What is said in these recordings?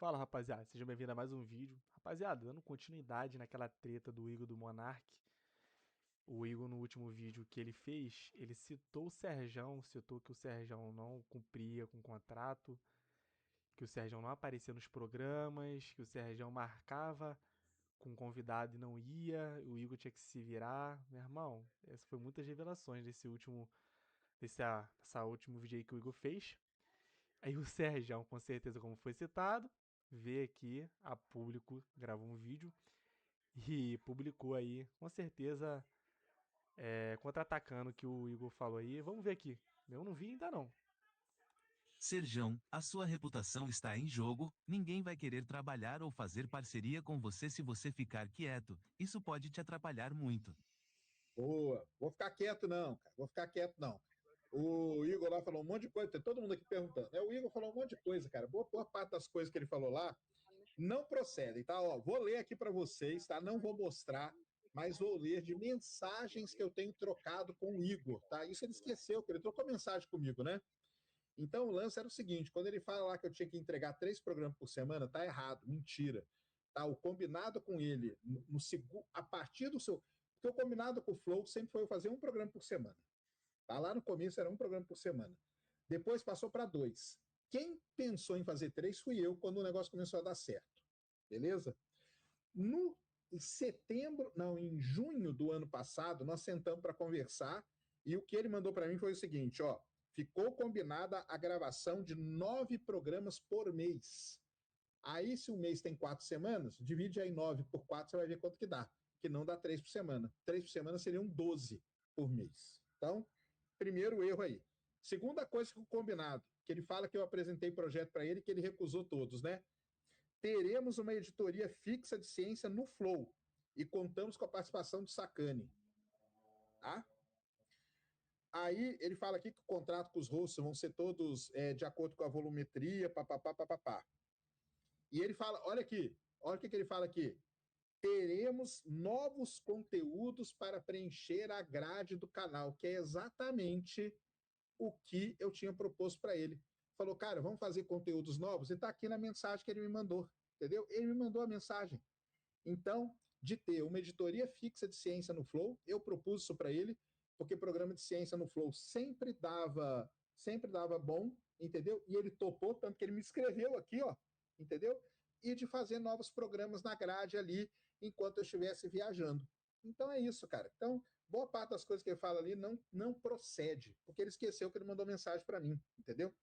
Fala, rapaziada, sejam bem-vindos a mais um vídeo. Rapaziada, dando continuidade naquela treta do Igor do Monark. O Igor, no último vídeo que ele fez, ele citou o Serjão, citou que o Serjão não cumpria com o contrato, que o Serjão não aparecia nos programas, que o Serjão marcava com o convidado e não ia, o Igor tinha que se virar. Meu irmão, essa foi muitas revelações dessa último vídeo aí que o Igor fez. Aí o Serjão, com certeza, como foi citado, veio aqui a público, gravou um vídeo e publicou aí, com certeza, contra-atacando o que o Igor falou aí. Vamos ver aqui. Eu não vi ainda não. Serjão, a sua reputação está em jogo, ninguém vai querer trabalhar ou fazer parceria com você se você ficar quieto, isso pode te atrapalhar muito. Boa. Vou ficar quieto, não, cara. Vou ficar quieto, não. O Igor lá falou um monte de coisa, tem todo mundo aqui perguntando. O Igor falou um monte de coisa, cara. Boa parte das coisas que ele falou lá não procedem, tá? Ó, vou ler aqui para vocês, tá? Não vou mostrar, mas vou ler de mensagens que eu tenho trocado com o Igor, tá? Isso ele esqueceu, que ele trocou mensagem comigo, né? Então o lance era o seguinte: quando ele fala lá que eu tinha que entregar 3 programas por semana, tá errado, mentira. Tá? O combinado com ele, a partir do seu. Porque o combinado com o Flow sempre foi eu fazer 1 programa por semana. Tá? Lá no começo era 1 programa por semana. Depois passou para 2. Quem pensou em fazer 3 fui eu quando o negócio começou a dar certo. Beleza? No em setembro, não, em junho do ano passado, nós sentamos para conversar e o que ele mandou para mim foi o seguinte: ó, ficou combinada a gravação de 9 programas por mês. Aí, se o mês tem 4 semanas, divide aí 9 por 4, você vai ver quanto que dá. Que não dá 3 por semana. 3 por semana seriam 12 por mês. Então, primeiro erro aí. Segunda coisa que o combinado, que ele fala que eu apresentei projeto para ele, que ele recusou todos, né? Teremos uma editoria fixa de ciência no Flow e contamos com a participação do Sacani. Tá? Aí ele fala aqui que o contrato com os hosts vão ser todos de acordo com a volumetria, papapá, papapá. E ele fala, olha aqui, olha o que ele fala aqui. Teremos novos conteúdos para preencher a grade do canal, que é exatamente o que eu tinha proposto para ele. Falou, cara, vamos fazer conteúdos novos? E está aqui na mensagem que ele me mandou, entendeu? Ele me mandou a mensagem. Então, de ter uma editoria fixa de ciência no Flow, eu propus isso para ele, porque programa de ciência no Flow sempre dava bom, entendeu? E ele topou, tanto que ele me escreveu aqui, ó, entendeu? E de fazer novos programas na grade ali, enquanto eu estivesse viajando. Então é isso, cara. Então, boa parte das coisas que ele fala ali não procede, porque ele esqueceu que ele mandou mensagem para mim, entendeu?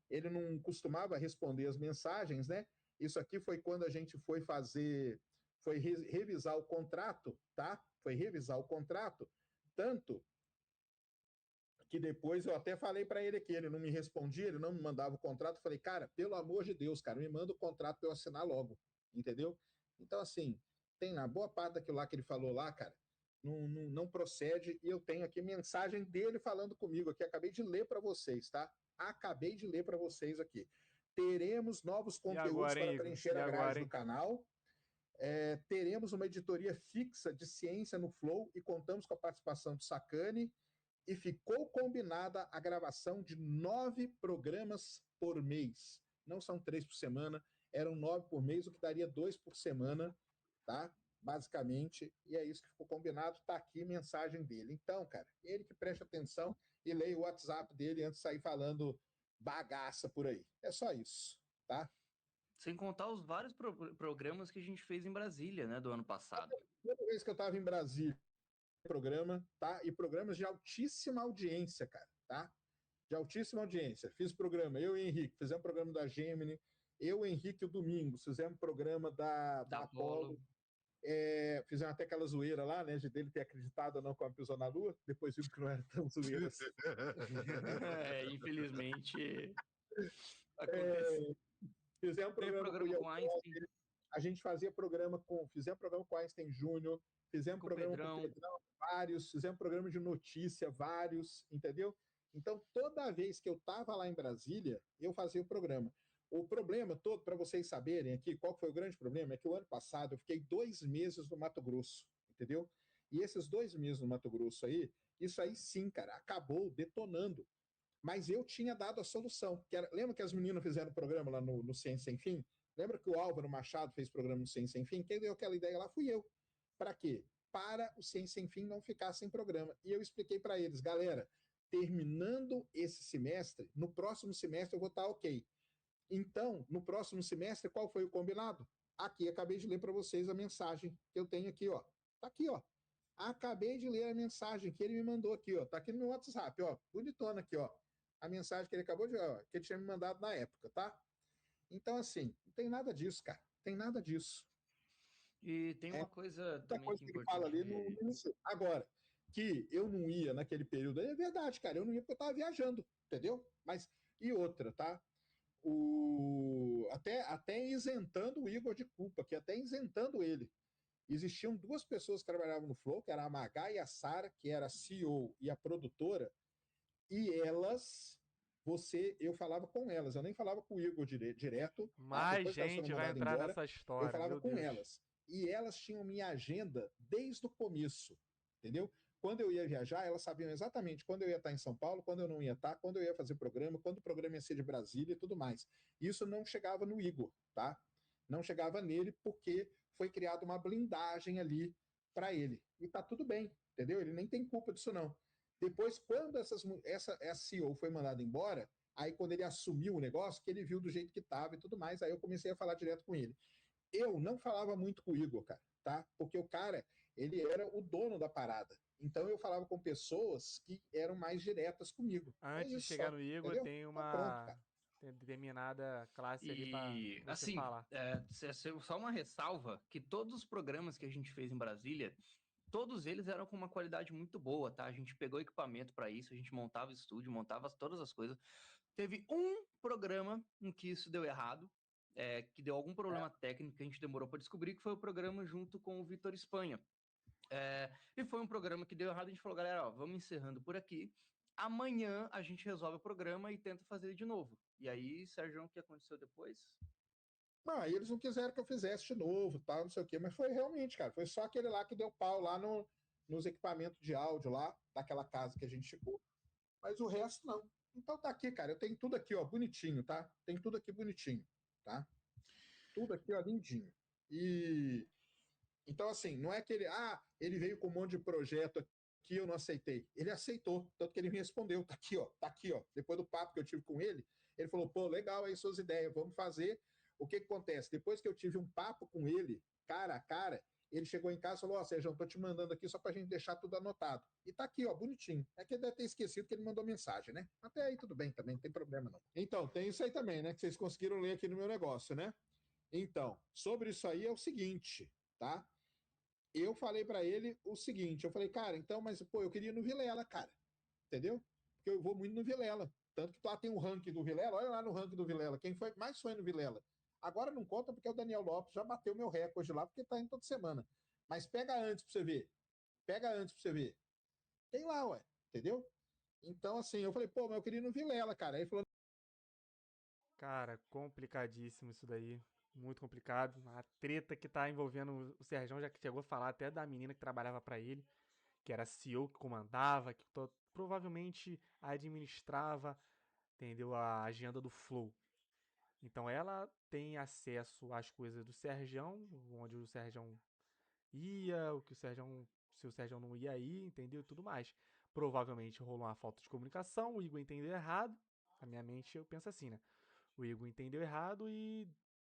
Ele não costumava responder as mensagens, né? Isso aqui foi quando a gente foi revisar o contrato, tá? Foi revisar o contrato, tanto que depois eu até falei para ele aqui, ele não me respondia, ele não me mandava o contrato, falei, cara, pelo amor de Deus, cara, me manda o contrato para eu assinar logo, entendeu? Então, assim, tem lá, boa parte daquilo lá que ele falou lá, cara, não procede, e eu tenho aqui mensagem dele falando comigo aqui, acabei de ler para vocês, tá? Acabei de ler para vocês aqui. Teremos novos E conteúdos agora, hein, para Igor? preencher E a grade agora, do hein? canal. Teremos uma editoria fixa de ciência no Flow e contamos com a participação do Sacani. E ficou combinada a gravação de 9 programas por mês. Não são 3 por semana, eram 9 por mês, o que daria 2 por semana, tá? Basicamente, e é isso que ficou combinado, tá aqui a mensagem dele. Então, cara, ele que preste atenção e leia o WhatsApp dele antes de sair falando bagaça por aí. É só isso, tá? Sem contar os vários programas que a gente fez em Brasília, né, do ano passado. Toda vez que eu estava em Brasília, programa, tá? E programas de altíssima audiência, cara, tá? De altíssima audiência. Fiz programa, eu e o Henrique, fizemos programa da Gemini, eu, o Henrique e o Domingos, fizemos programa da Apollo, fizemos até aquela zoeira lá, né, de dele ter acreditado ou não quando pisou na Lua, depois vimos que não era tão zoeira assim. Infelizmente, aconteceu. Fizemos Teve programa com o programa Ian com Einstein, a gente fizemos programa com Einstein Júnior, fizemos com o programa com o Pedrão. Pedrão, vários, fizemos programa de notícia, vários, entendeu? Então, toda vez que eu estava lá em Brasília, eu fazia o programa. O problema todo, para vocês saberem aqui, qual foi o grande problema, é que o ano passado eu fiquei 2 meses no Mato Grosso, entendeu? E esses 2 meses no Mato Grosso aí, isso aí sim, cara, acabou detonando. Mas eu tinha dado a solução. Lembra que as meninas fizeram o programa lá no Ciência Sem Fim? Lembra que o Álvaro Machado fez programa no Ciência Sem Fim? Quem deu aquela ideia lá fui eu. Para quê? Para o Ciência Sem Fim não ficar sem programa. E eu expliquei para eles, galera, terminando esse semestre, no próximo semestre eu vou estar ok. Então, no próximo semestre, qual foi o combinado? Aqui, acabei de ler para vocês a mensagem que eu tenho aqui, ó. Tá aqui, ó. Acabei de ler a mensagem que ele me mandou aqui, ó. Tá aqui no meu WhatsApp, ó. Bonitona aqui, ó. A mensagem que ele acabou de, ó, que ele tinha me mandado na época, tá? Então, assim, não tem nada disso, cara. Não tem nada disso. E tem É uma coisa muita também coisa que é que ele fala ali importante. no início. Agora, que eu não ia naquele período aí, é verdade, cara. Eu não ia porque eu tava viajando, entendeu? Mas, e outra, tá? Até isentando o Igor de culpa, que até isentando ele. Existiam duas pessoas que trabalhavam no Flow, que era a Magá e a Sara, que era a CEO e a produtora, e elas, eu falava com elas, eu nem falava com o Igor direto, tá? Mais Depois que elas foram gente vai mandadas entrar embora, nessa eu história, falava meu com Deus. elas. E elas tinham minha agenda desde o começo, entendeu? Quando eu ia viajar, elas sabiam exatamente quando eu ia estar em São Paulo, quando eu não ia estar, quando eu ia fazer programa, quando o programa ia ser de Brasília e tudo mais. Isso não chegava no Igor, tá? Não chegava nele porque foi criada uma blindagem ali para ele. E tá tudo bem, entendeu? Ele nem tem culpa disso não. Depois, quando essa CEO foi mandada embora, aí quando ele assumiu o negócio, que ele viu do jeito que estava e tudo mais, aí eu comecei a falar direto com ele. Eu não falava muito com o Igor, cara, tá? Porque o cara, ele era o dono da parada. Então eu falava com pessoas que eram mais diretas comigo. É Antes de isso chegar só, no Igor, entendeu? tem Então pronto, uma cara. tem determinada classe ali pra E, você assim, falar. só uma ressalva, que todos os programas que a gente fez em Brasília, todos eles eram com uma qualidade muito boa, tá? A gente pegou equipamento para isso, a gente montava estúdio, montava todas as coisas. Teve um programa em que isso deu errado, que deu algum problema técnico que a gente demorou para descobrir, que foi o programa junto com o Vitor Espanha. E foi um programa que deu errado, a gente falou, galera, ó, vamos encerrando por aqui. Amanhã a gente resolve o programa e tenta fazer ele de novo. E aí, Sérgio, o que aconteceu depois? Não, aí eles não quiseram que eu fizesse de novo, tal, não sei o quê, mas foi realmente, cara, foi só aquele lá que deu pau lá nos equipamentos de áudio lá, daquela casa que a gente ficou. Mas o resto não. Então tá aqui, cara, eu tenho tudo aqui, ó, bonitinho, tá? Tem tudo aqui bonitinho, tá? Tudo aqui, ó, lindinho. E então, assim, não é que ele veio com um monte de projeto que eu não aceitei. Ele aceitou, tanto que ele me respondeu. Tá aqui, ó, tá aqui, ó. Depois do papo que eu tive com ele falou: pô, legal aí suas ideias, vamos fazer. O que acontece? Depois que eu tive um papo com ele, cara a cara, ele chegou em casa e falou: ó, Sérgio, tô te mandando aqui só pra gente deixar tudo anotado. E tá aqui, ó, bonitinho. É que ele deve ter esquecido que ele mandou mensagem, né? Até aí tudo bem também, não tem problema não. Então, tem isso aí também, né? Que vocês conseguiram ler aqui no meu negócio, né? Então, sobre isso aí é o seguinte, tá? Eu falei para ele o seguinte, eu falei, cara, então, mas pô, eu queria ir no Vilela, cara, entendeu? Porque eu vou muito no Vilela, tanto que lá tem um ranking do Vilela, olha lá no ranking do Vilela, quem foi mais foi no Vilela. Agora não conta porque o Daniel Lopes já bateu meu recorde lá, porque tá indo toda semana. Mas pega antes pra você ver, pega antes pra você ver. Tem lá, ué, entendeu? Então, assim, eu falei, pô, mas eu queria ir no Vilela, cara. Aí ele falou, Cara, complicadíssimo isso daí. Muito complicado. A treta que tá envolvendo o Serjão já chegou a falar até da menina que trabalhava pra ele, que era CEO que comandava, que provavelmente administrava, entendeu? A agenda do Flow. Então ela tem acesso às coisas do Serjão, onde o Serjão ia, o que o Serjão, se o Serjão não ia aí, entendeu? E tudo mais. Provavelmente rolou uma falta de comunicação, o Igor entendeu errado. Na minha mente eu penso assim, né? O Igor entendeu errado e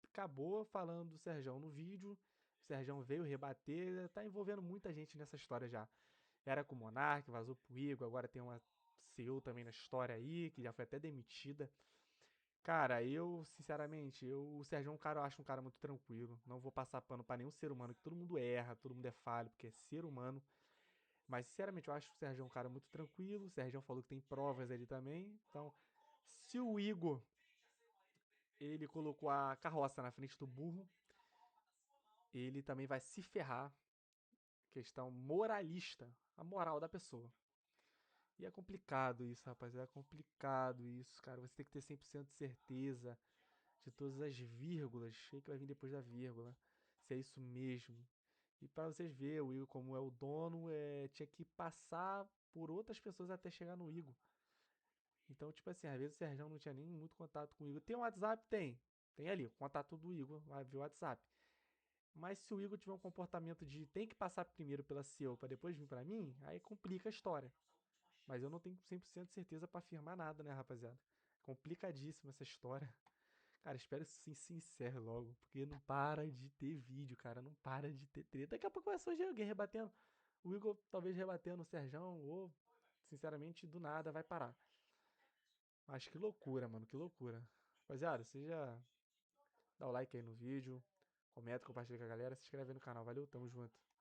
acabou falando do Serjão no vídeo. O Serjão veio rebater, tá envolvendo muita gente nessa história já. Era com o Monark, vazou pro Igor, agora tem uma CEO também na história aí, que já foi até demitida. Cara, eu, sinceramente, o Serjão é um cara, eu acho um cara muito tranquilo. Não vou passar pano pra nenhum ser humano, que todo mundo erra, todo mundo é falho, porque é ser humano. Mas, sinceramente, eu acho o Serjão um cara muito tranquilo. O Serjão falou que tem provas ali também. Então, se o Igor ele colocou a carroça na frente do burro, ele também vai se ferrar. Questão moralista, a moral da pessoa. E é complicado isso, rapaz. É complicado isso, cara. Você tem que ter 100% de certeza de todas as vírgulas. O que vai vir depois da vírgula. Se é isso mesmo. E para vocês verem, o Igor, como é o dono, tinha que passar por outras pessoas até chegar no Igor. Então, tipo assim, às vezes o Sérgio não tinha nem muito contato com o Igor. Tem um WhatsApp? Tem. Tem ali o contato do Igor, vai ver o WhatsApp. Mas se o Igor tiver um comportamento de tem que passar primeiro pela CEO para depois vir para mim, aí complica a história. Mas eu não tenho 100% de certeza para afirmar nada, né, rapaziada? Complicadíssima essa história. Cara, espero que isso se encerre logo, porque não para de ter vídeo, cara, não para de ter treta. Daqui a pouco vai surgir alguém rebatendo. O Igor talvez rebatendo o Serjão, ou, sinceramente, do nada vai parar. Mas que loucura, mano, que loucura. Rapaziada, seja dá o like aí no vídeo, comenta, compartilha com a galera, se inscreve aí no canal. Valeu, tamo junto.